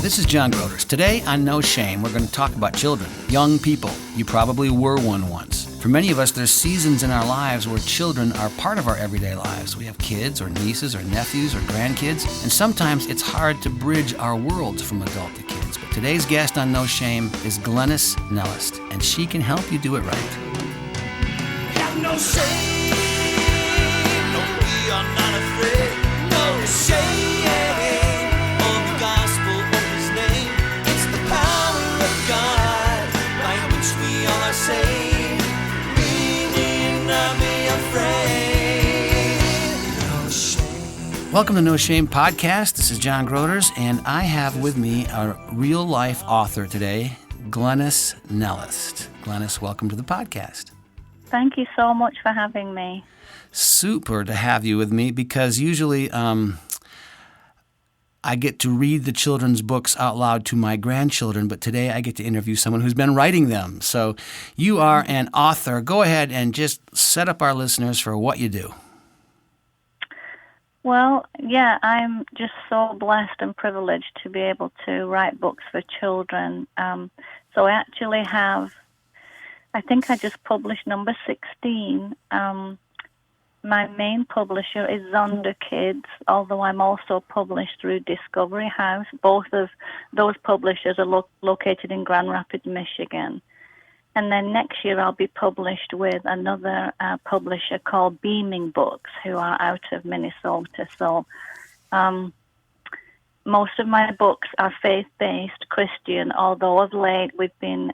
This is John Groders. Today on No Shame, we're going to talk about children, young people. You probably were one once. For many of us, there's seasons in our lives where children are part of our everyday lives. We have kids or nieces or nephews or grandkids, and sometimes it's hard to bridge our worlds from adult to kids. But today's guest on No Shame is Glenys Nellist, and she can help you do it right. Have no shame, no, we are not afraid, no shame. Welcome to No Shame Podcast. This is John Groders, and I have with me a real-life author today, Glenys Nellist. Glenys, welcome to the podcast. Thank you so much for having me. Super to have you with me because usually I get to read the children's books out loud to my grandchildren, but today I get to interview someone who's been writing them. So you are an author. Go ahead and just set up our listeners for what you do. Well, yeah, I'm just so blessed and privileged to be able to write books for children. So I actually have, I think I just published number 16. My main publisher is Zonda Kids, although I'm also published through Discovery House. Both of those publishers are located in Grand Rapids, Michigan. And then next year I'll be published with another publisher called Beaming Books, who are out of Minnesota. So most of my books are faith-based Christian, although of late we've been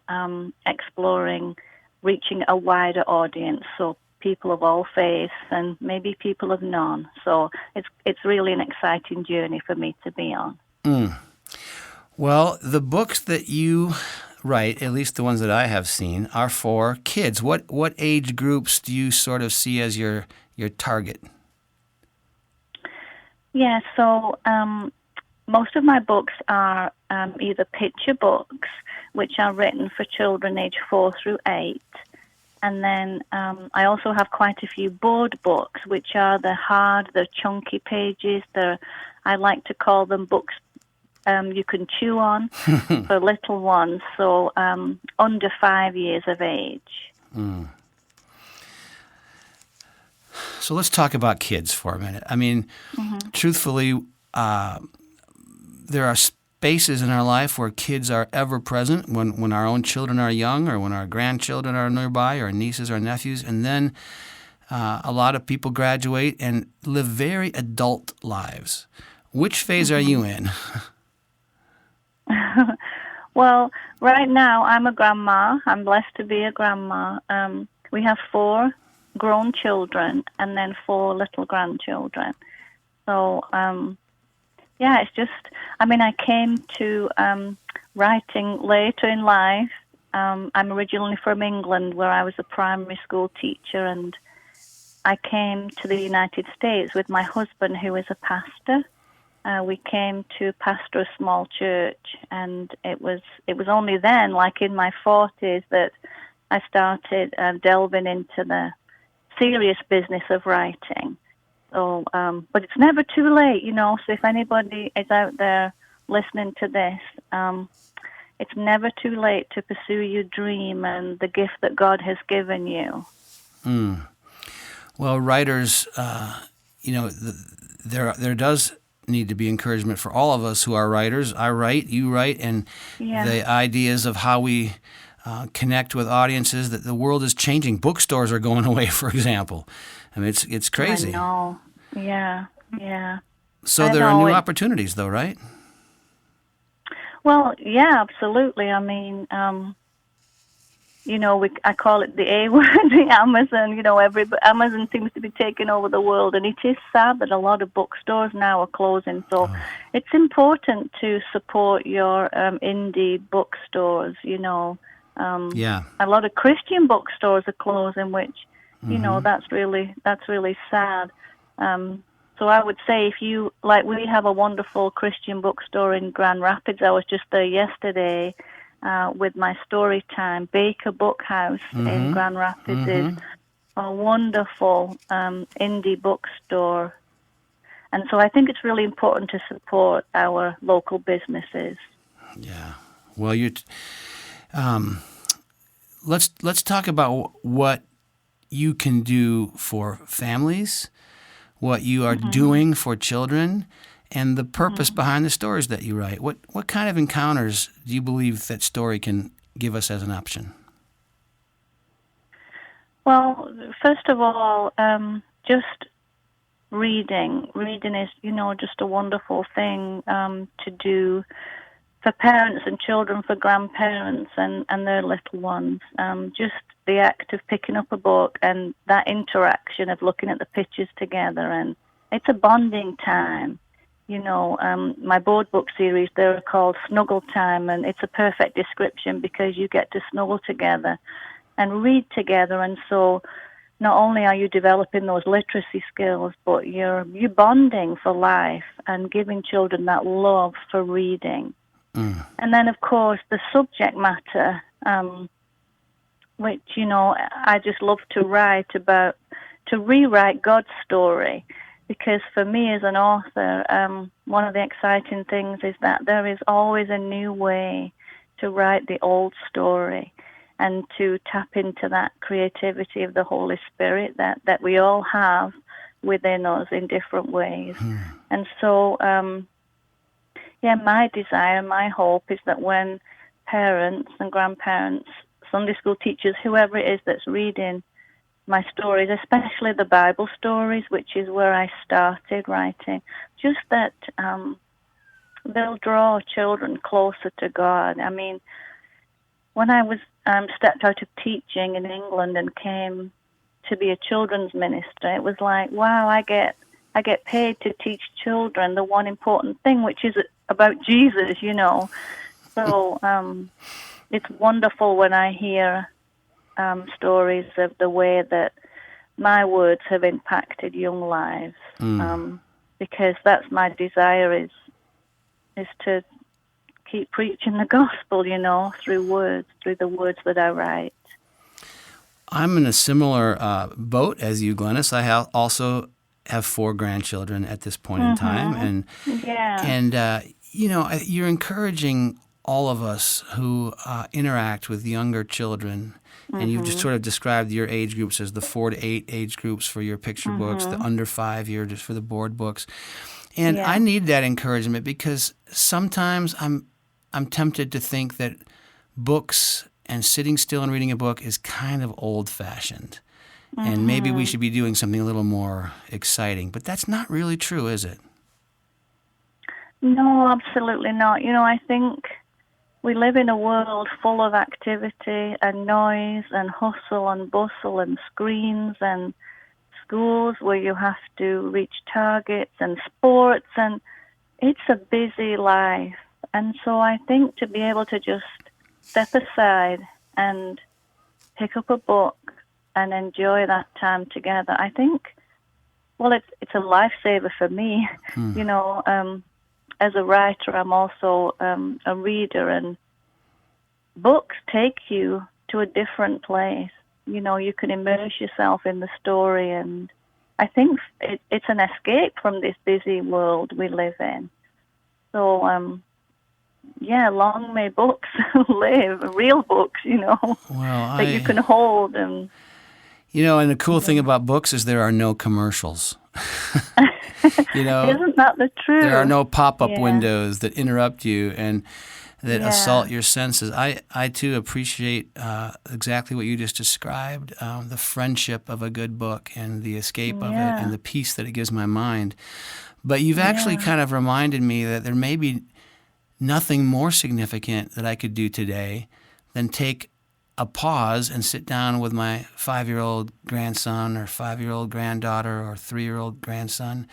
exploring reaching a wider audience, so people of all faiths and maybe people of none. So it's really an exciting journey for me to be on. Well, the books that you write, at least the ones that I have seen, are for kids. What age groups do you sort of see as your target? Yeah, so most of my books are either picture books, which are written for children age 4 through 8. And then I also have quite a few board books, which are the chunky pages. I like to call them books you can chew on for little ones, so under 5 years of age. So let's talk about kids for a minute. I mean, truthfully, there are spaces in our life where kids are ever present, when our own children are young or when our grandchildren are nearby, or nieces or nephews, and then a lot of people graduate and live very adult lives. Which phase are you in? Well, right now I'm a grandma. I'm blessed to be a grandma. We have 4 grown children and then 4 little grandchildren. So, yeah, it's just, I came to writing later in life. I'm originally from England, where I was a primary school teacher, and I came to the United States with my husband, who is a pastor. We came to pastor a small church, and it was only then, like in my 40s, that I started delving into the serious business of writing. So, but it's never too late, so if anybody is out there listening to this, it's never too late to pursue your dream and the gift that God has given you. Well, writers, there does need to be encouragement for all of us who are writers. I write, you write, and the ideas of how we connect with audiences, that the world is changing. Bookstores are going away, for example. I mean, it's crazy. I know. Yeah. So there are new opportunities, though, right? Well, yeah, absolutely. I call it the A word, the Amazon. Amazon seems to be taking over the world, and it is sad that a lot of bookstores now are closing. So it's important to support your indie bookstores. A lot of Christian bookstores are closing, which that's really sad. So I would say, if you we have a wonderful Christian bookstore in Grand Rapids. I was just there yesterday. With my story time. Baker Bookhouse in Grand Rapids is a wonderful indie bookstore. And so I think it's really important to support our local businesses. Yeah. Well, let's talk about what you can do for families, what you are doing for children, and the purpose behind the stories that you write. What kind of encounters do you believe that story can give us as an option? Well, first of all, just reading. Reading is, just a wonderful thing to do for parents and children, for grandparents and their little ones. Just the act of picking up a book and that interaction of looking at the pictures together, and it's a bonding time. My board book series, they're called Snuggle Time, and it's a perfect description because you get to snuggle together and read together, and so not only are you developing those literacy skills, but you're bonding for life and giving children that love for reading. And then, of course, the subject matter, which, I just love to write about, to rewrite God's story. Because for me as an author, one of the exciting things is that there is always a new way to write the old story and to tap into that creativity of the Holy Spirit that we all have within us in different ways. And so, my desire, my hope is that when parents and grandparents, Sunday school teachers, whoever it is that's reading my stories, especially the Bible stories, which is where I started writing, just that they'll draw children closer to God. I mean, when I was stepped out of teaching in England and came to be a children's minister, it was like, wow, I get paid to teach children the one important thing, which is about Jesus, So it's wonderful when I hear stories of the way that my words have impacted young lives, because that's my desire is to keep preaching the gospel, through the words that I write. I'm in a similar boat as you, Glenys. I also have 4 grandchildren at this point in time, and you're encouraging all of us who interact with younger children, and you've just sort of described your age groups as the 4 to 8 age groups for your picture books, the under 5 year just for the board books, and I need that encouragement because sometimes I'm tempted to think that books and sitting still and reading a book is kind of old-fashioned, and maybe we should be doing something a little more exciting, but that's not really true, is it? No, absolutely not. I think we live in a world full of activity and noise and hustle and bustle and screens and schools where you have to reach targets and sports, and it's a busy life. And so I think to be able to just step aside and pick up a book and enjoy that time together, I think, well, it's a lifesaver for me. As a writer, I'm also a reader, and books take you to a different place. You can immerse yourself in the story, and I think it's an escape from this busy world we live in. So, long may books live, real books, that you can hold. And and the cool thing about books is there are no commercials. Isn't that the truth? There are no pop-up windows that interrupt you and that assault your senses. I too appreciate exactly what you just described, the friendship of a good book and the escape of it and the peace that it gives my mind. But you've actually kind of reminded me that there may be nothing more significant that I could do today than take a pause and sit down with my 5-year-old grandson or 5-year-old granddaughter or 3-year-old grandson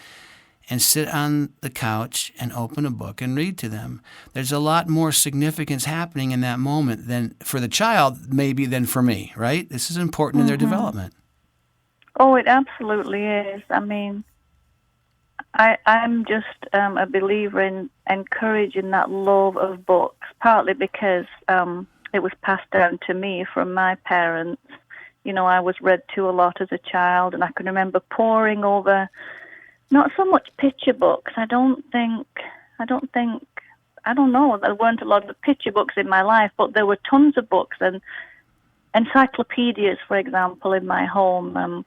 and sit on the couch and open a book and read to them. There's a lot more significance happening in that moment than for the child, maybe, than for me, right? This is important in their development. Oh, it absolutely is. I mean, I'm just a believer in encouraging that love of books, partly because it was passed down to me from my parents. I was read to a lot as a child, and I can remember poring over not so much picture books. I don't think I don't know, there weren't a lot of picture books in my life, but there were tons of books and encyclopedias, for example, in my home.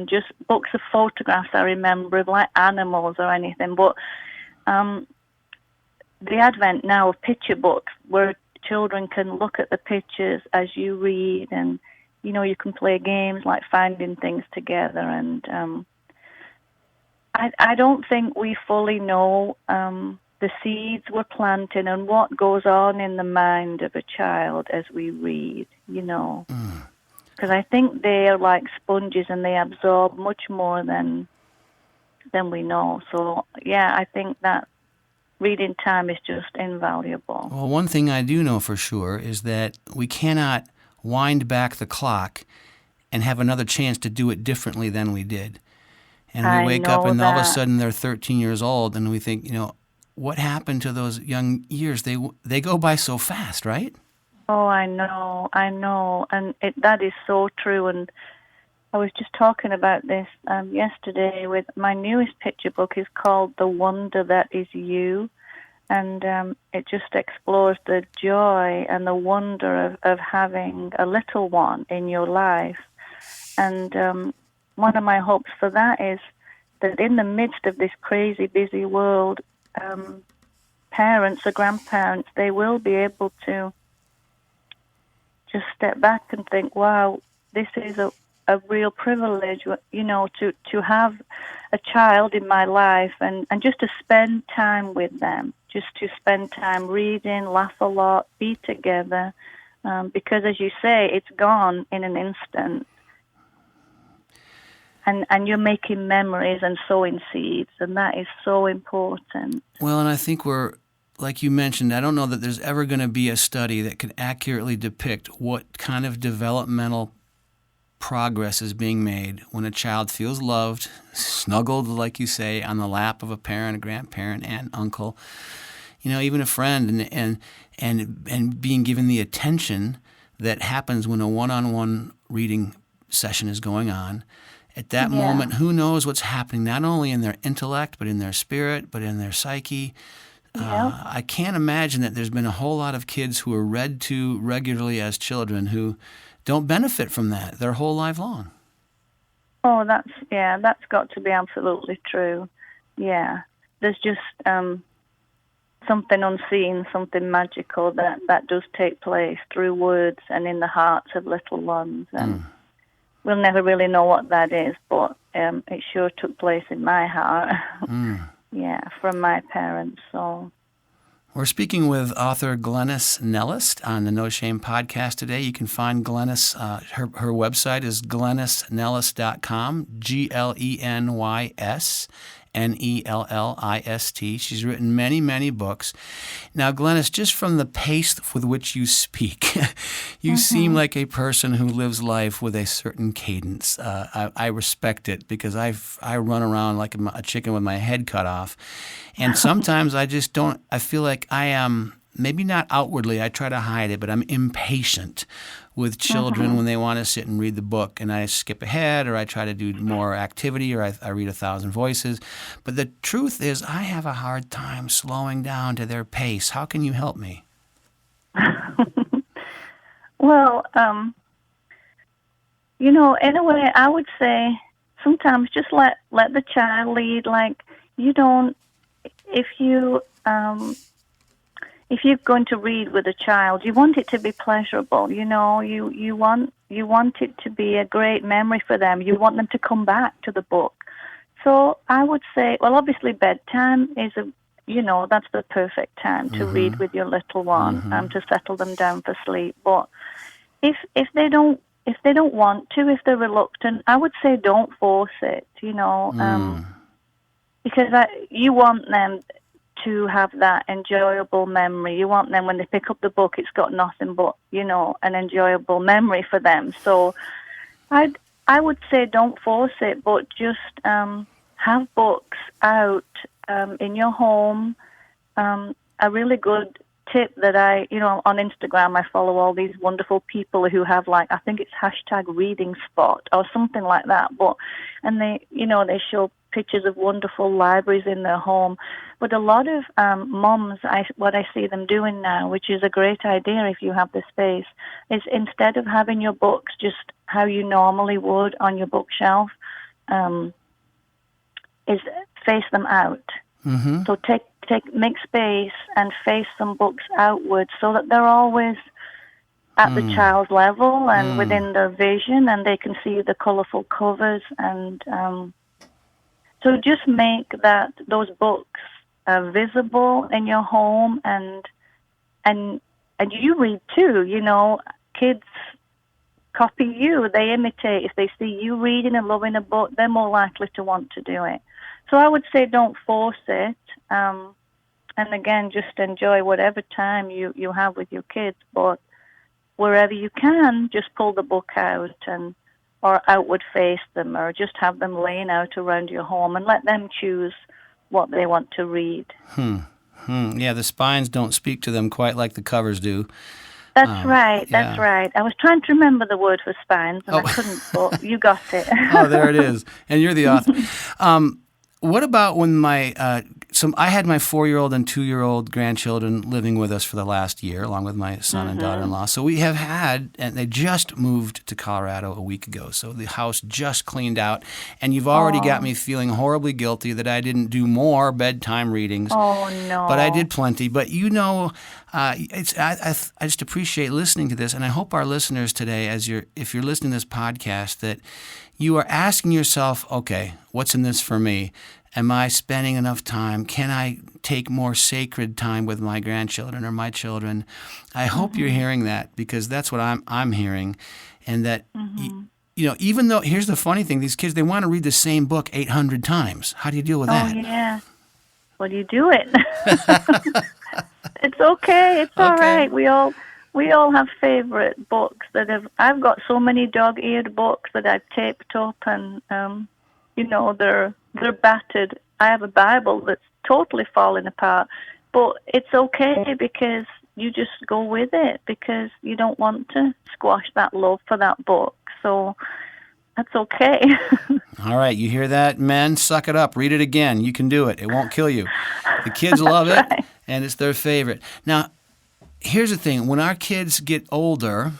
Just books of photographs I remember of like animals or anything. But the advent now of picture books where children can look at the pictures as you read, and you can play games like finding things together. And I don't think we fully know the seeds we're planting and what goes on in the mind of a child as we read, because I think they are like sponges and they absorb much more than we know. So yeah, I think that reading time is just invaluable. Well, one thing I do know for sure is that we cannot wind back the clock and have another chance to do it differently than we did. And we wake up and all of a sudden they're 13 years old and we think, what happened to those young years? They go by so fast, right? Oh, I know. And that is so true. And I was just talking about this yesterday with my newest picture book is called The Wonder That Is You. And it just explores the joy and the wonder of having a little one in your life. And one of my hopes for that is that in the midst of this crazy, busy world, parents or grandparents, they will be able to just step back and think, wow, this is a real privilege, to have a child in my life and just to spend time with them, just to spend time reading, laugh a lot, be together, because as you say, it's gone in an instant. And you're making memories and sowing seeds, and that is so important. Well, and I think like you mentioned, I don't know that there's ever going to be a study that can accurately depict what kind of developmental progress is being made when a child feels loved, snuggled, like you say, on the lap of a parent, a grandparent, aunt, uncle, even a friend, and being given the attention that happens when a one-on-one reading session is going on. At that moment, who knows what's happening, not only in their intellect, but in their spirit, but in their psyche. I can't imagine that there's been a whole lot of kids who are read to regularly as children who don't benefit from that their whole life long. Oh, that's got to be absolutely true. Yeah, there's just something unseen, something magical that does take place through words and in the hearts of little ones. And we'll never really know what that is, but it sure took place in my heart. From my parents. So we're speaking with author Glenys Nellist on the No Shame podcast today. You can find Glenys. Her website is glenysnellist.com. GLENYSNELLIST. She's written many, many books. Now, Glenys, just from the pace with which you speak, you seem like a person who lives life with a certain cadence. I respect it because I run around like a chicken with my head cut off. And sometimes I just don't, I feel like I am, maybe not outwardly, I try to hide it, but I'm impatient with children when they want to sit and read the book, and I skip ahead, or I try to do more activity, or I read 1,000 voices. But the truth is, I have a hard time slowing down to their pace. How can you help me? Well, in a way, I would say sometimes just let the child lead. Like, you don't, if you're going to read with a child, you want it to be pleasurable. You want it to be a great memory for them. You want them to come back to the book. So I would say, well, obviously bedtime is that's the perfect time to read with your little one, to settle them down for sleep. But if they don't want to, if they're reluctant, I would say don't force it. Because you want them to have that enjoyable memory. You want them, when they pick up the book, it's got nothing but, an enjoyable memory for them. So I would say don't force it, but just have books out in your home. A really good tip that on Instagram, I follow all these wonderful people who have, like, I think it's #reading spot or something like that. And they show pictures of wonderful libraries in their home. But a lot of moms, what I see them doing now, which is a great idea if you have the space, is instead of having your books just how you normally would on your bookshelf, is face them out. Mm-hmm. So make space and face some books outwards so that they're always at the child's level and within their vision, and they can see the colorful covers. And so just make those books visible in your home, and you read too. You know, kids copy you; they imitate. If they see you reading and loving a book, they're more likely to want to do it. So I would say don't force it, and again, just enjoy whatever time you have with your kids, but wherever you can, just pull the book out or outward face them, or just have them laying out around your home and let them choose what they want to read. Yeah, the spines don't speak to them quite like the covers do. That's right. That's right. I was trying to remember the word for spines, and I couldn't, but you got it. Oh, there it is. And you're the author. What about when I had my 4-year-old and 2-year-old grandchildren living with us for the last year, along with my son and daughter-in-law. So we have had, and they just moved to Colorado a week ago. So the house just cleaned out, and you've already got me feeling horribly guilty that I didn't do more bedtime readings. Oh no! But I did plenty. But you know, I just appreciate listening to this, and I hope our listeners today, if you're listening to this podcast, that you are asking yourself, okay, what's in this for me? Am I spending enough time? Can I take more sacred time with my grandchildren or my children? I hope you're hearing that, because that's what I'm hearing. And that, you know, even though, here's the funny thing, these kids, they want to read the same book 800 times. How do you deal with that? Oh, yeah. Well, you do it. It's okay. It's all right. We all have favorite books I've got so many dog-eared books that I've taped up, and you know, they're battered. I have a Bible that's totally falling apart, but it's okay because you just go with it because you don't want to squash that love for that book. So that's okay. All right, you hear that, men? Suck it up. Read it again. You can do it. It won't kill you. The kids love it, and it's their favorite. Now, here's the thing. When our kids get older,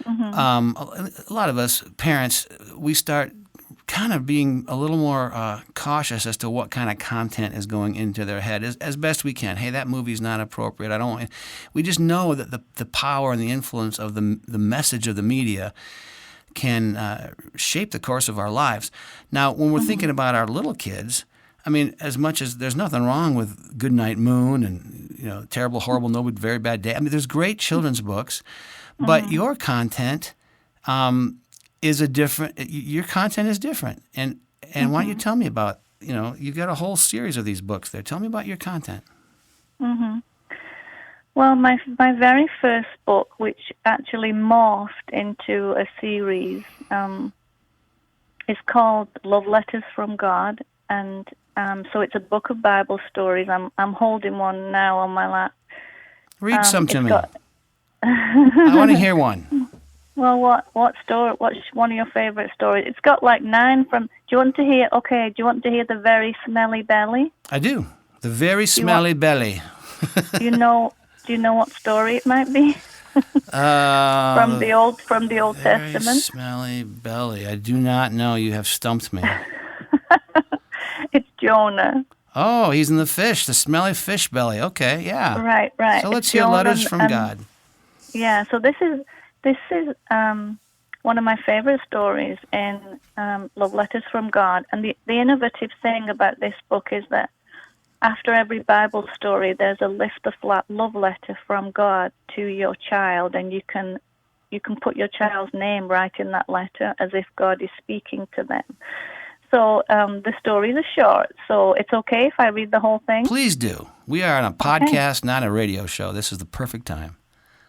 a lot of us parents, we start kind of being a little more cautious as to what kind of content is going into their head as best we can. Hey, that movie's not appropriate. We just know that the power and the influence of the message of the media can shape the course of our lives. Now, when we're thinking about our little kids, I mean, as much as there's nothing wrong with Goodnight Moon and, you know, Terrible, Horrible, No, Very Bad Day. I mean, there's great children's books, but your content your content is different. And why don't you tell me about, you know, you've got a whole series of these books there. Tell me about your content. Well, my very first book, which actually morphed into a series, is called Love Letters from God. And so it's a book of Bible stories. I'm holding one now on my lap. Read some to me. I want to hear one. Well, what story? What's one of your favorite stories? It's got like 9 from. Do you want to hear? Okay. Do you want to hear the very smelly belly? I do. The very smelly belly. Do you know what story it might be? From the Old very Testament. Smelly belly. I do not know. You have stumped me. It's Jonah. Oh, he's in the fish, the smelly fish belly. Okay, yeah. Right. So let's hear Jonah, letters from God. Yeah. So this is one of my favorite stories in Love Letters from God. And the innovative thing about this book is that after every Bible story, there's a love letter from God to your child, and you can put your child's name right in that letter as if God is speaking to them. So the stories are short, so it's okay if I read the whole thing? Please do. We are on a podcast, not a radio show. This is the perfect time.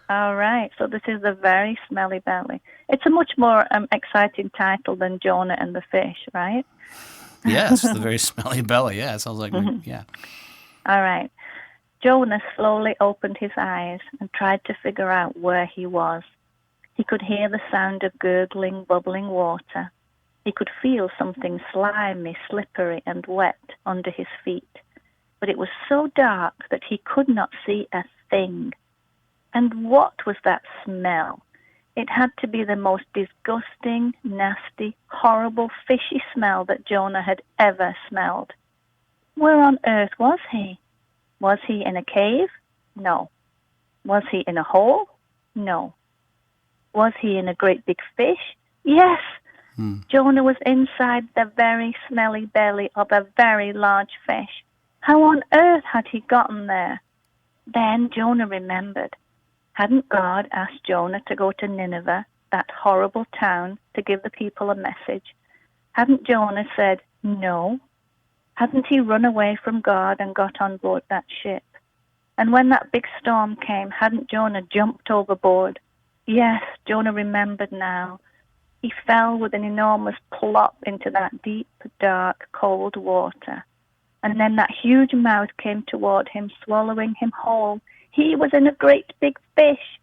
All right, so this is the very smelly belly. It's a much more exciting title than Jonah and the fish, right? Yes, the very smelly belly. Yeah, it sounds like, yeah. All right. Jonah slowly opened his eyes and tried to figure out where he was. He could hear the sound of gurgling, bubbling water. He could feel something slimy, slippery, and wet under his feet, but it was so dark that he could not see a thing. And what was that smell? It had to be the most disgusting, nasty, horrible, fishy smell that Jonah had ever smelled. Where on earth was he? Was he in a cave? No. Was he in a hole? No. Was he in a great big fish? Yes. Jonah was inside the very smelly belly of a very large fish. How on earth had he gotten there? Then Jonah remembered. Hadn't God asked Jonah to go to Nineveh, that horrible town, to give the people a message? Hadn't Jonah said no? Hadn't he run away from God and got on board that ship? And when that big storm came, hadn't Jonah jumped overboard? Yes, Jonah remembered now. He fell with an enormous plop into that deep, dark, cold water. And then that huge mouth came toward him, swallowing him whole. He was in a great big fish.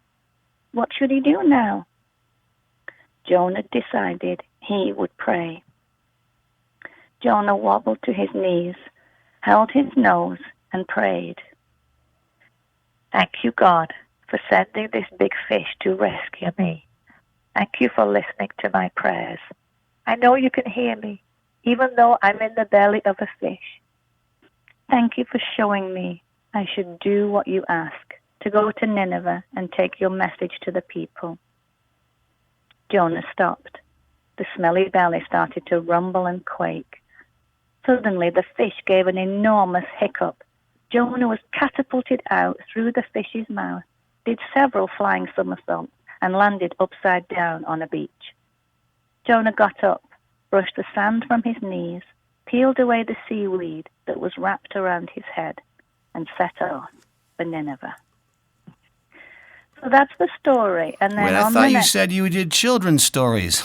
What should he do now? Jonah decided he would pray. Jonah wobbled to his knees, held his nose, and prayed. Thank you, God, for sending this big fish to rescue me. Thank you for listening to my prayers. I know you can hear me, even though I'm in the belly of a fish. Thank you for showing me I should do what you ask, to go to Nineveh and take your message to the people. Jonah stopped. The smelly belly started to rumble and quake. Suddenly, the fish gave an enormous hiccup. Jonah was catapulted out through the fish's mouth, did several flying somersaults, and landed upside down on a beach. Jonah got up, brushed the sand from his knees, peeled away the seaweed that was wrapped around his head, and set off for Nineveh. So that's the story. And then Wait, I thought you said you did children's stories.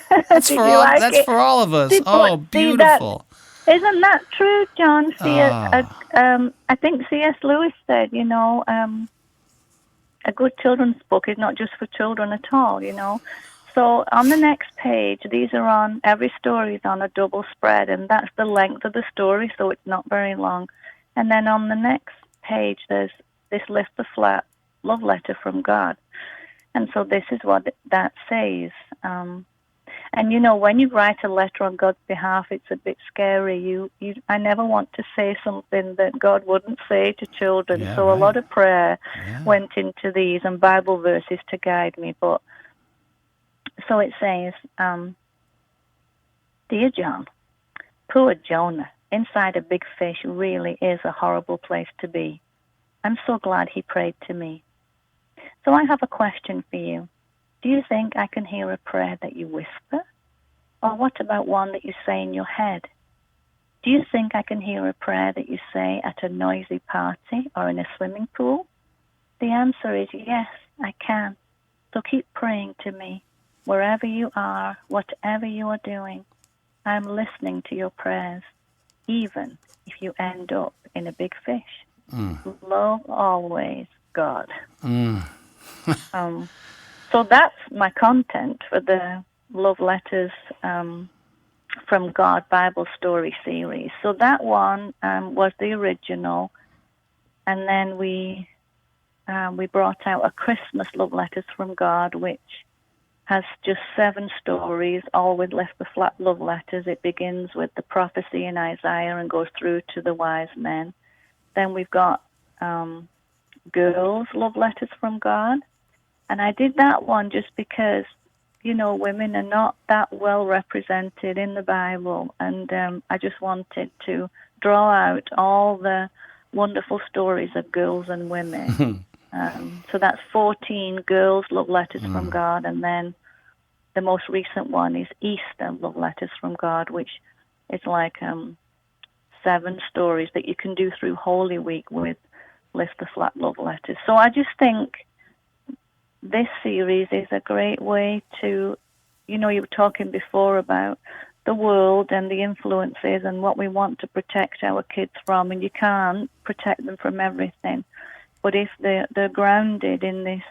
That's Did for you all. like That's it? for all of us. See, Oh, but beautiful. Isn't that true, John? Ah. I think C.S. Lewis said, a good children's book is not just for children at all, So on the next page, every story is on a double spread, and that's the length of the story, so it's not very long. And then on the next page, there's this lift the flat love letter from God. And so this is what that says. And when you write a letter on God's behalf, it's a bit scary. I never want to say something that God wouldn't say to children. Yeah, so right. a lot of prayer Yeah. went into these and Bible verses to guide me. But so it says, Dear John, poor Jonah, inside a big fish really is a horrible place to be. I'm so glad he prayed to me. So I have a question for you. Do you think I can hear a prayer that you whisper? Or what about one that you say in your head? Do you think I can hear a prayer that you say at a noisy party or in a swimming pool? The answer is yes, I can. So keep praying to me. Wherever you are, whatever you are doing, I'm listening to your prayers, even if you end up in a big fish. Love always, God. So that's my content for the Love Letters from God Bible Story series. So that one was the original, and then we brought out a Christmas Love Letters from God, which has just 7 stories, all with lift the flat love letters. It begins with the prophecy in Isaiah and goes through to the wise men. Then we've got girls' love letters from God. And I did that one just because, women are not that well represented in the Bible. And I just wanted to draw out all the wonderful stories of girls and women. So that's 14 girls' love letters from God. And then the most recent one is Easter love letters from God, which is like 7 stories that you can do through Holy Week with Lift the Flat love letters. So I just think this series is a great way to, you were talking before about the world and the influences and what we want to protect our kids from, and you can't protect them from everything. But if they're grounded in this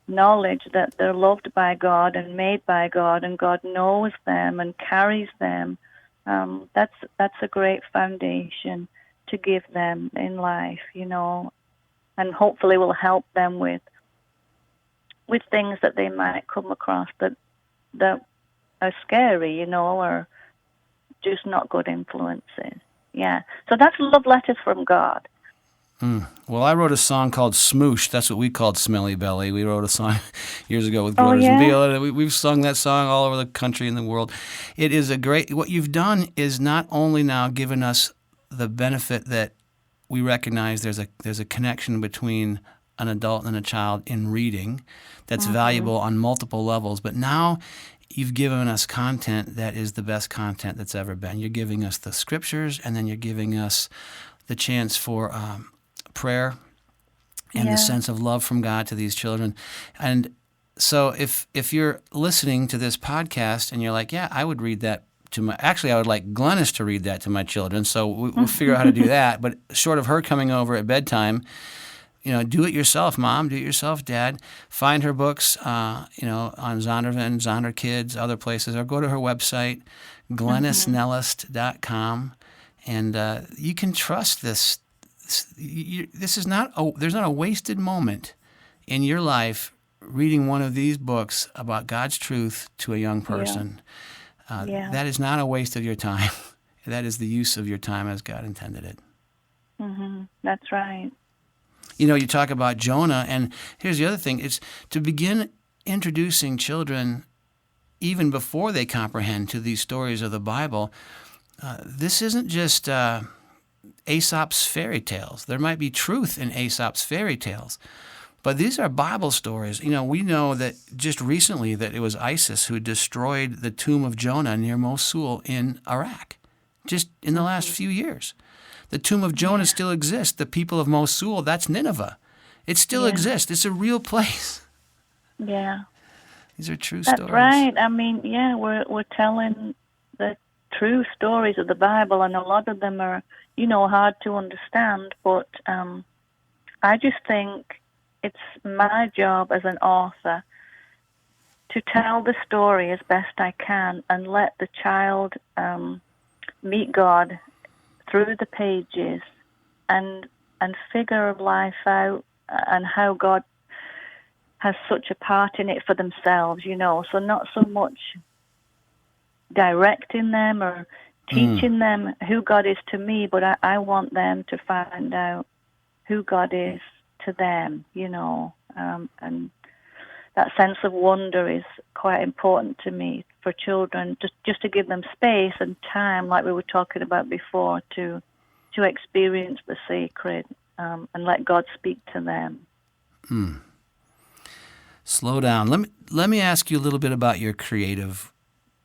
knowledge that they're loved by God and made by God, and God knows them and carries them. That's a great foundation to give them in life, and hopefully will help them with things that they might come across that are scary, or just not good influences. Yeah. So that's love letters from God. Well, I wrote a song called Smoosh. That's what we called Smelly Belly. We wrote a song years ago with Oh, Groters and yeah? Viola. We've sung that song all over the country and the world. It is what you've done is not only now given us the benefit that we recognize there's a connection between an adult and a child in reading that's valuable on multiple levels, but now you've given us content that is the best content that's ever been. You're giving us the scriptures, and then you're giving us the chance for prayer and the sense of love from God to these children. And so if you're listening to this podcast and you're like, yeah, I would read that I would like Glenys to read that to my children, so we'll figure out how to do that. But short of her coming over at bedtime, do it yourself, Mom. Do it yourself, Dad. Find her books, on Zondervan, Zonder Kids, other places, or go to her website, glenysnellist.com, and you can trust this. This is there's not a wasted moment in your life reading one of these books about God's truth to a young person. That is not a waste of your time. That is the use of your time as God intended it. That's right. You talk about Jonah, and here's the other thing. It's to begin introducing children even before they comprehend to these stories of the Bible. This isn't just Aesop's fairy tales. There might be truth in Aesop's fairy tales, but these are Bible stories. We know that just recently that it was ISIS who destroyed the tomb of Jonah near Mosul in Iraq, just in the last few years. The tomb of Jonah still exists. The people of Mosul, that's Nineveh. It still exists. It's a real place. Yeah. These are true That's stories. right. I mean, we're telling the true stories of the Bible, and a lot of them are, hard to understand, but I just think it's my job as an author to tell the story as best I can and let the child meet God through the pages and figure life out and how God has such a part in it for themselves, So not so much directing them or teaching them who God is to me, but I want them to find out who God is to them, and that sense of wonder is quite important to me for children, just to give them space and time, like we were talking about before, to experience the sacred and let God speak to them. Slow down. Let me ask you a little bit about your creative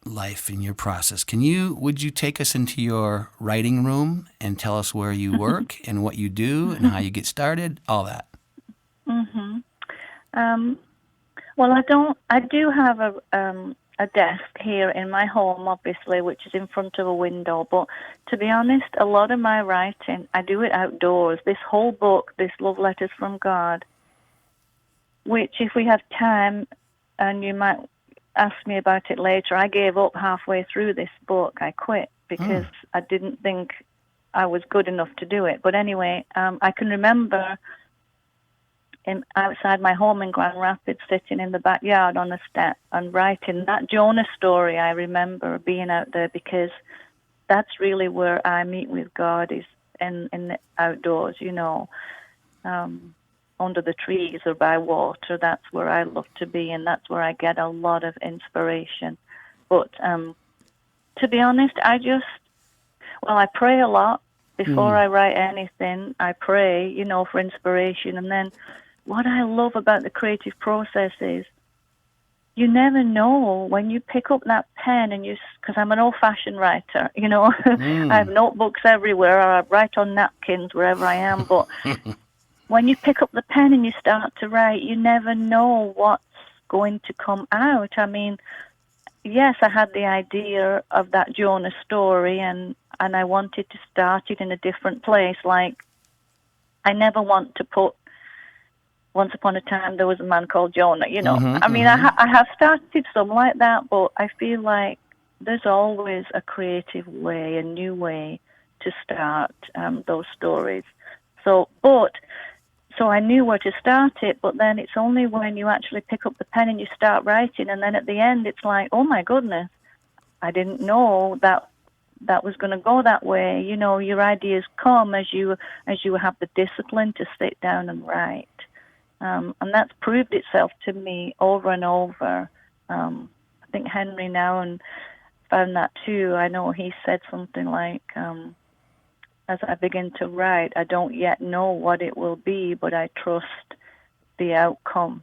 life and your process. Would you take us into your writing room and tell us where you work and what you do and how you get started, all that? Well, I do have a desk here in my home, obviously, which is in front of a window. But to be honest, a lot of my writing, I do it outdoors. This whole book, this Love Letters from God, which if we have time, and you might ask me about it later, I gave up halfway through this book. I quit because I didn't think I was good enough to do it. But anyway, I can remember outside my home in Grand Rapids, sitting in the backyard on a step and writing that Jonah story. I remember being out there because that's really where I meet with God, is in the outdoors, under the trees or by water. That's where I love to be, and that's where I get a lot of inspiration. But to be honest, I pray a lot before I write anything. I pray, for inspiration, and then what I love about the creative process is you never know when you pick up that pen and because I'm an old-fashioned writer, I have notebooks everywhere, or I write on napkins wherever I am, but when you pick up the pen and you start to write, you never know what's going to come out. I mean, yes, I had the idea of that Jonah story, and I wanted to start it in a different place. Like, I never want to put Once upon a time, there was a man called Jonah. Mm-hmm, I mean, mm-hmm. I have started some like that, but I feel like there's always a creative way, a new way to start those stories. So I knew where to start it, but then it's only when you actually pick up the pen and you start writing, and then at the end, it's like, oh my goodness, I didn't know that was going to go that way. Your ideas come as you have the discipline to sit down and write. And that's proved itself to me over and over. I think Henry Nouwen found that too. I know he said something like, as I begin to write, I don't yet know what it will be, but I trust the outcome,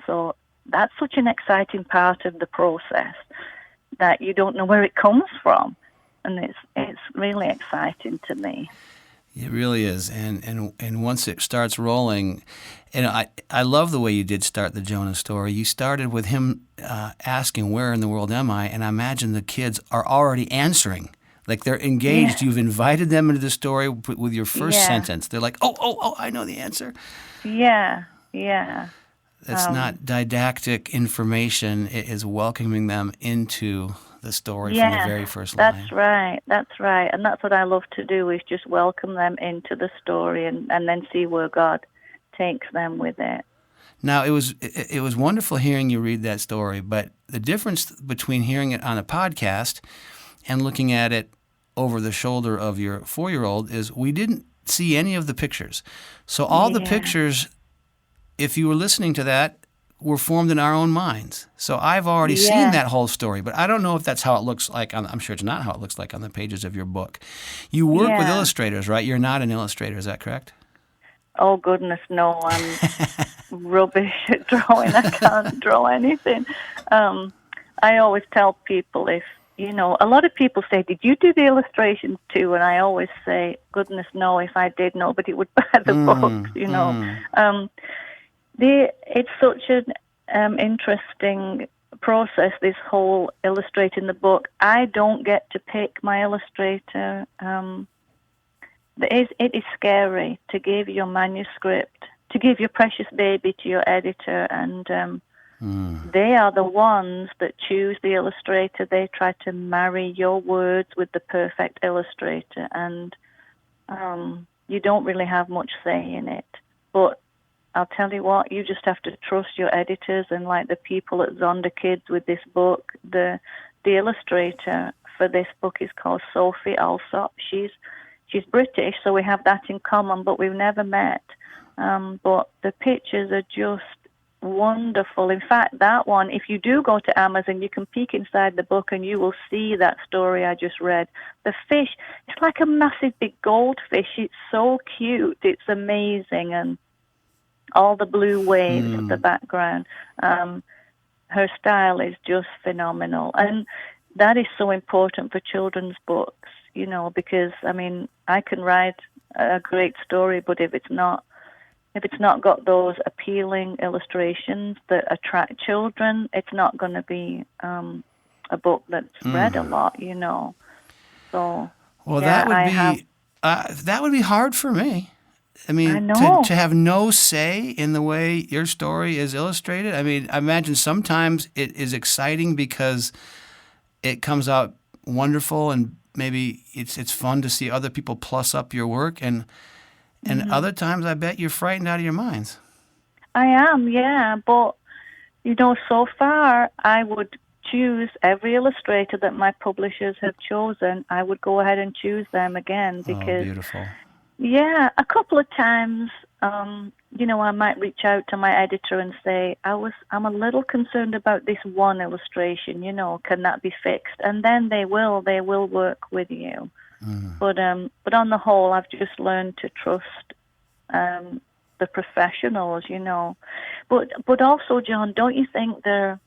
So that's such an exciting part of the process, that you don't know where it comes from. And it's really exciting to me. It really is, and once it starts rolling, and I love the way you did start the Jonah story. You started with him asking, "Where in the world am I?" And I imagine the kids are already answering, like they're engaged. Yeah. You've invited them into the story with your first Yeah. sentence. They're like, "Oh, I know the answer." Yeah. That's not didactic information. It is welcoming them into the story from the very first line. That's right. And that's what I love to do, is just welcome them into the story and then see where God takes them with it. Now, it was wonderful hearing you read that story, but the difference between hearing it on a podcast and looking at it over the shoulder of your 4-year-old is we didn't see any of the pictures. So all the pictures, if you were listening to that, were formed in our own minds. So I've already seen that whole story, but I don't know if that's how it looks like. I'm sure it's not how it looks like on the pages of your book. You work with illustrators, right? You're not an illustrator, is that correct? Oh, goodness, no. I'm rubbish at drawing. I can't draw anything. I always tell people, a lot of people say, "Did you do the illustrations too?" And I always say, goodness, no, if I did, nobody would buy the books, It's such an interesting process, this whole illustrating the book. I don't get to pick my illustrator. It is scary to give your manuscript, to give your precious baby to your editor, and they are the ones that choose the illustrator. They try to marry your words with the perfect illustrator, and you don't really have much say in it. But I'll tell you what, you just have to trust your editors, and like the people at Zonda Kids with this book, the illustrator for this book is called Sophie Alsop. She's British, so we have that in common, but we've never met. But the pictures are just wonderful. In fact, that one, if you do go to Amazon, you can peek inside the book and you will see that story I just read. The fish, it's like a massive big goldfish. It's so cute. It's amazing. And all the blue waves of the background. Her style is just phenomenal. And that is so important for children's books, because, I mean, I can write a great story, but if it's not got those appealing illustrations that attract children, it's not going to be a book that's read a lot, So, well, that would be hard for me. I mean, I know. To have no say in the way your story is illustrated. I mean, I imagine sometimes it is exciting because it comes out wonderful, and maybe it's fun to see other people plus up your work, and other times I bet you're frightened out of your minds. I am, yeah, but so far I would choose every illustrator that my publishers have chosen. I would go ahead and choose them again because. Oh, beautiful. Yeah, a couple of times, I might reach out to my editor and say, I'm a little concerned about this one illustration, can that be fixed? And then they will work with you. But on the whole, I've just learned to trust the professionals, But also, John, don't you think there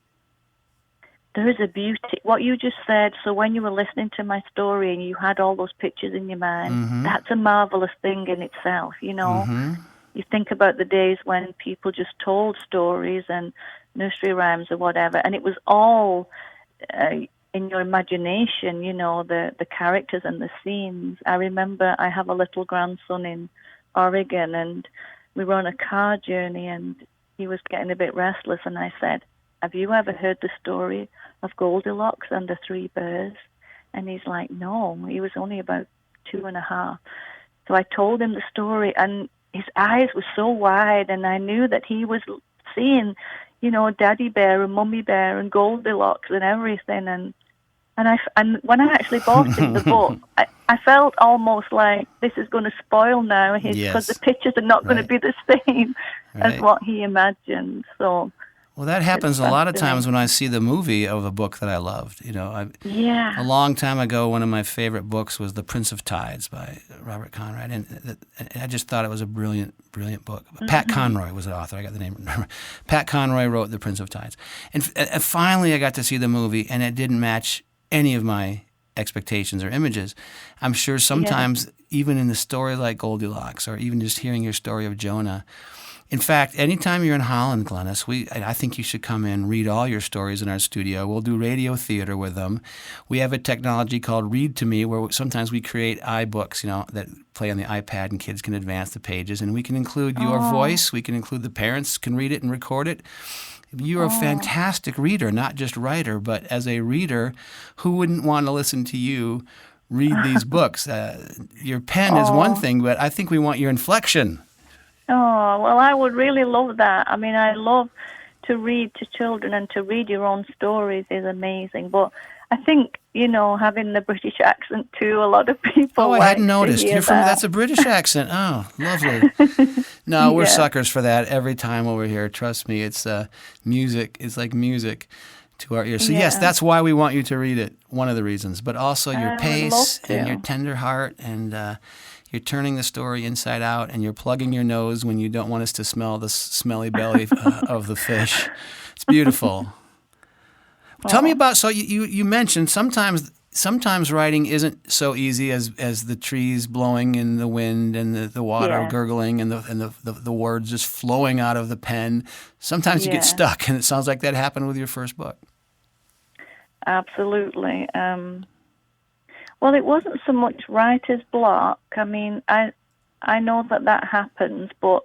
is a beauty, what you just said, so when you were listening to my story and you had all those pictures in your mind, that's a marvelous thing in itself, You think about the days when people just told stories and nursery rhymes or whatever, and it was all in your imagination, the characters and the scenes. I remember I have a little grandson in Oregon, and we were on a car journey, and he was getting a bit restless, and I said, have you ever heard the story of Goldilocks and the Three Bears? And he's like, no. He was only about 2.5. So I told him the story, and his eyes were so wide, and I knew that he was seeing, Daddy Bear and Mummy Bear and Goldilocks and everything. And when I actually bought him the book, I felt almost like this is going to spoil now, because the pictures are not going to be the same as what he imagined. So. Well, that happens a lot of times when I see the movie of a book that I loved. A long time ago, one of my favorite books was The Prince of Tides by Robert Conrad, and I just thought it was a brilliant, brilliant book. Pat Conroy was the author. I got the name. Pat Conroy wrote The Prince of Tides, and finally I got to see the movie, and it didn't match any of my expectations or images. I'm sure sometimes, even in a story like Goldilocks, or even just hearing your story of Jonah. In fact, anytime you're in Holland, Glenys, I think you should come in, read all your stories in our studio. We'll do radio theater with them. We have a technology called Read to Me, where sometimes we create iBooks, that play on the iPad, and kids can advance the pages. And we can include your voice. We can include the parents can read it and record it. You're a fantastic reader, not just writer, but as a reader, who wouldn't want to listen to you read these books? Your pen is one thing, but I think we want your inflection. Oh, well, I would really love that. I mean, I love to read to children, and to read your own stories is amazing. But I think, having the British accent too, a lot of people. Oh, I hadn't noticed. That's a British accent. Oh, lovely. No, we're suckers for that every time over here. Trust me, it's music. It's like music to our ears. So yes, that's why we want you to read it. One of the reasons, but also your pace and your tender heart, and you're turning the story inside out, and you're plugging your nose when you don't want us to smell the smelly belly of the fish. It's beautiful. Tell me about, so you mentioned sometimes writing isn't so easy as the trees blowing in the wind, and the water gurgling, and the words just flowing out of the pen. Sometimes you get stuck, and it sounds like that happened with your first book. Absolutely. Well, it wasn't so much writer's block. I mean, I know that happens, but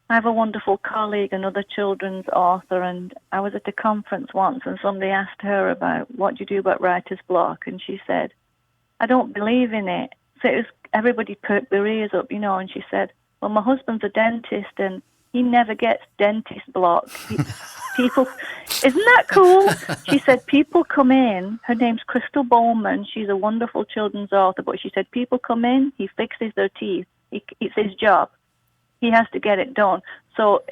I have a wonderful colleague, another children's author, and I was at a conference once, and somebody asked her about what do you do about writer's block, and she said, I don't believe in it. So everybody perked their ears up, and she said, well, my husband's a dentist, and he never gets dentist block. People, isn't that cool? She said, people come in. Her name's Crystal Bowman. She's a wonderful children's author. But she said, people come in, he fixes their teeth. It's his job. He has to get it done. So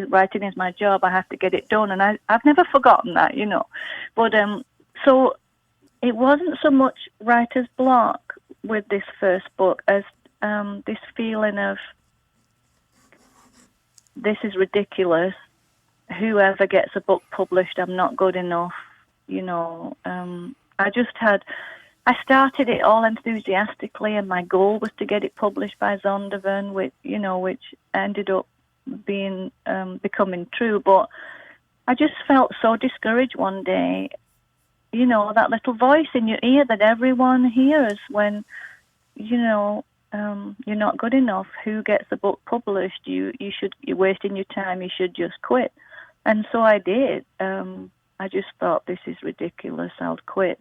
writing is my job. I have to get it done. And I've never forgotten that, But so it wasn't so much writer's block with this first book as this feeling of, this is ridiculous. Whoever gets a book published, I'm not good enough. I started it all enthusiastically, and my goal was to get it published by Zondervan, which ended up being becoming true. But I just felt so discouraged one day. That little voice in your ear that everyone hears when, you're not good enough. Who gets a book published? You're wasting your time. You should just quit. And so I did. I just thought, this is ridiculous. I'll quit.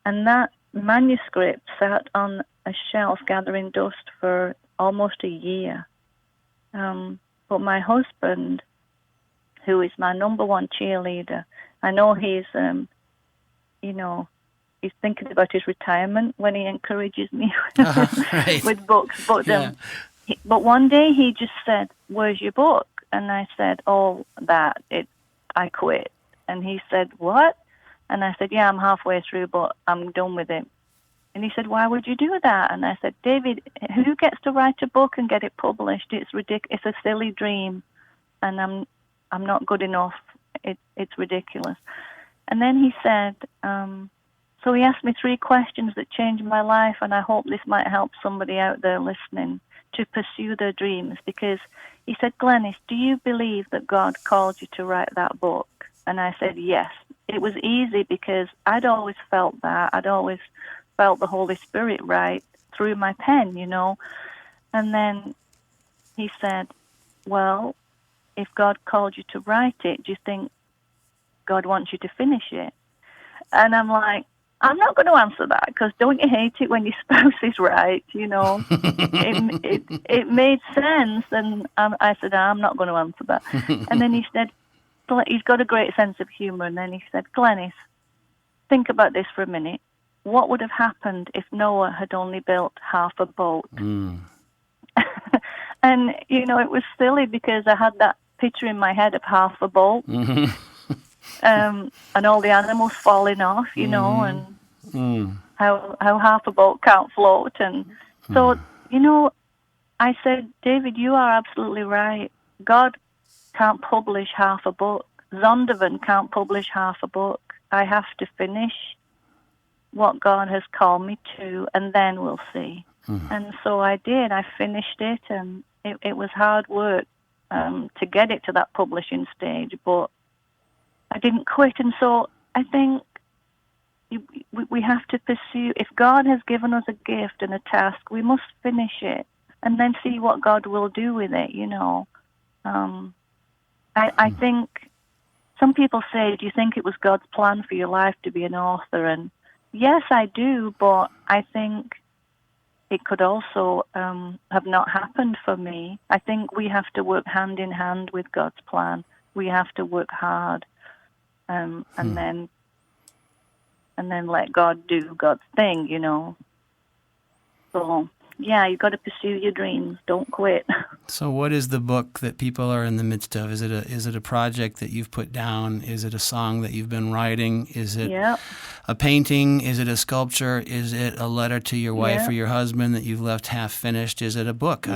And that manuscript sat on a shelf gathering dust for almost a year. But my husband, who is my number one cheerleader, I know he's thinking about his retirement when he encourages me with books. But but one day he just said, where's your book? And I said, I quit. And he said, what? And I said, yeah, I'm halfway through, but I'm done with it. And he said, why would you do that? And I said, David, who gets to write a book and get it published? It's ridiculous. It's a silly dream, and I'm not good enough. It's ridiculous. And then he said, so he asked me 3 questions that changed my life, and I hope this might help somebody out there listening to pursue their dreams, because he said, Glenys, do you believe that God called you to write that book? And I said, yes. It was easy because I'd always felt that. I'd always felt the Holy Spirit write through my pen, And then he said, well, if God called you to write it, do you think God wants you to finish it? And I'm like, I'm not going to answer that, because don't you hate it when your spouse is right? It made sense, and I said, I'm not going to answer that. And then he said, he's got a great sense of humor, and then he said, Glenys, think about this for a minute. What would have happened if Noah had only built half a boat? And, it was silly, because I had that picture in my head of half a boat, and all the animals falling off, and how half a boat can't float. And so, I said, David, you are absolutely right. God can't publish half a book. Zondervan can't publish half a book. I have to finish what God has called me to, and then we'll see. And so I did. I finished it, and it was hard work to get it to that publishing stage, but I didn't quit. And so I think we have to pursue. If God has given us a gift and a task, we must finish it and then see what God will do with it, I think some people say, do you think it was God's plan for your life to be an author? And yes, I do, but I think it could also have not happened for me. I think we have to work hand in hand with God's plan. We have to work hard, and then let God do God's thing, So, yeah, you've got to pursue your dreams. Don't quit. So what is the book that people are in the midst of? Is it a project that you've put down? Is it a song that you've been writing? Is it a painting? Is it a sculpture? Is it a letter to your wife or your husband that you've left half finished? Is it a book?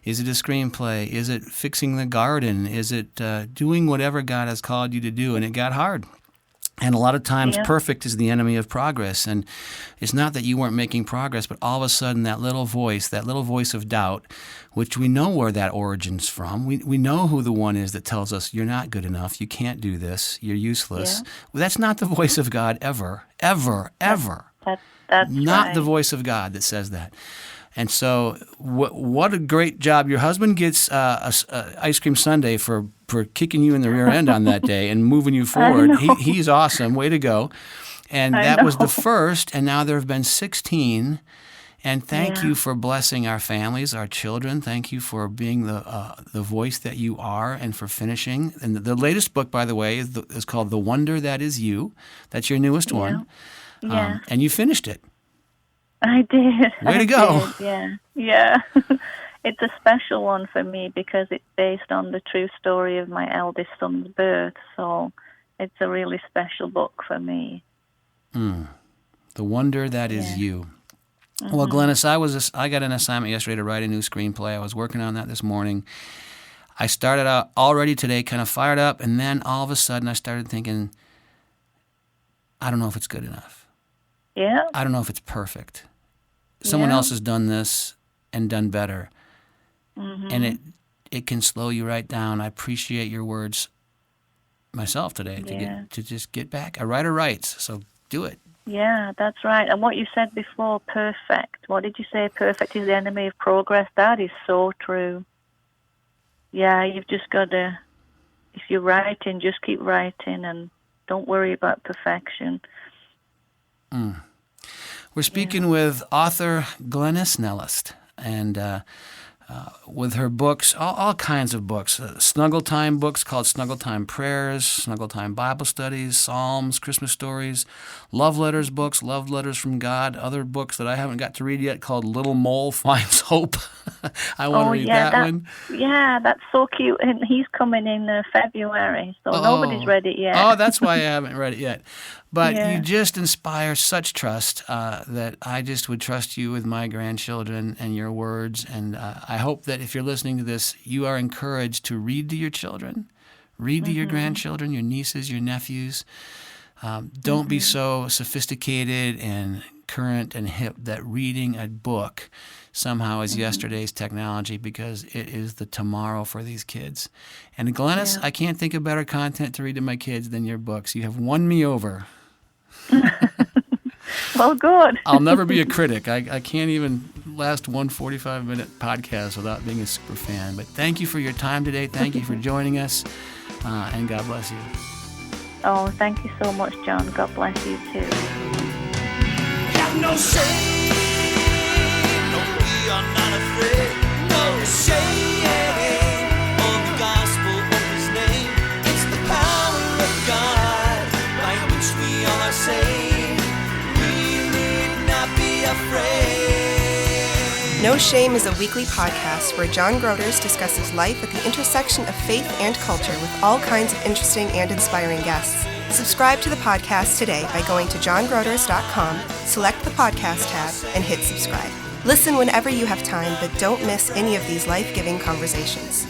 Is it a screenplay? Is it fixing the garden? Is it doing whatever God has called you to do? And it got hard. And a lot of times perfect is the enemy of progress. And it's not that you weren't making progress, but all of a sudden that little voice of doubt, which we know where that origin's from. We know who the one is that tells us you're not good enough, you can't do this, you're useless. Yeah. Well, that's not the voice of God ever. That's not right. The voice of God that says that. And so what a great job. Your husband gets a ice cream sundae for kicking you in the rear end on that day and moving you forward. He's awesome. Way to go. And that was the first, and now there have been 16. And thank you for blessing our families, our children. Thank you for being the voice that you are and for finishing. And the latest book, by the way, is called The Wonder That Is You. That's your newest one. Yeah. And you finished it. I did. Way to go. Yeah. It's a special one for me because it's based on the true story of my eldest son's birth. So it's a really special book for me. The Wonder That Is You. Well, Glenys, I got an assignment yesterday to write a new screenplay. I was working on that this morning. I started out already today kind of fired up, and then all of a sudden I started thinking, I don't know if it's good enough. Yeah. I don't know if it's perfect. Someone else has done this and done better. And it can slow you right down. I appreciate your words myself today to just get back. A writer writes, so do it. Yeah, that's right. And what you said before, perfect. What did you say? Perfect is the enemy of progress. That is so true. Yeah, you've just got to, if you're writing, just keep writing and don't worry about perfection. We're speaking with author Glenys Nellist, and with her books, all kinds of books, Snuggle Time books called Snuggle Time Prayers, Snuggle Time Bible Studies, Psalms, Christmas Stories, Love Letters books, Love Letters from God, other books that I haven't got to read yet called Little Mole Finds Hope. I want to read that one. Yeah, that's so cute. And he's coming in February, so nobody's read it yet. Oh, that's why I haven't read it yet. But you just inspire such trust that I just would trust you with my grandchildren and your words. And I hope that if you're listening to this, you are encouraged to read to your children, read to your grandchildren, your nieces, your nephews. Don't be so sophisticated and current and hip that reading a book somehow is yesterday's technology, because it is the tomorrow for these kids. And Glenys, I can't think of better content to read to my kids than your books. You have won me over. Well, good. I'll never be a critic. I can't even last one 45-minute podcast without being a super fan. But thank you for your time today. Thank you for joining us, and God bless you. Oh, thank you so much, John. God bless you too. Have no shame. No, we are not afraid. No shame. On the gospel of his name. It's the power of God by which we all are saved. We need not be afraid. No Shame is a weekly podcast where John Groders discusses life at the intersection of faith and culture with all kinds of interesting and inspiring guests. Subscribe to the podcast today by going to johngroders.com, select the podcast tab, and hit subscribe. Listen whenever you have time, but don't miss any of these life-giving conversations.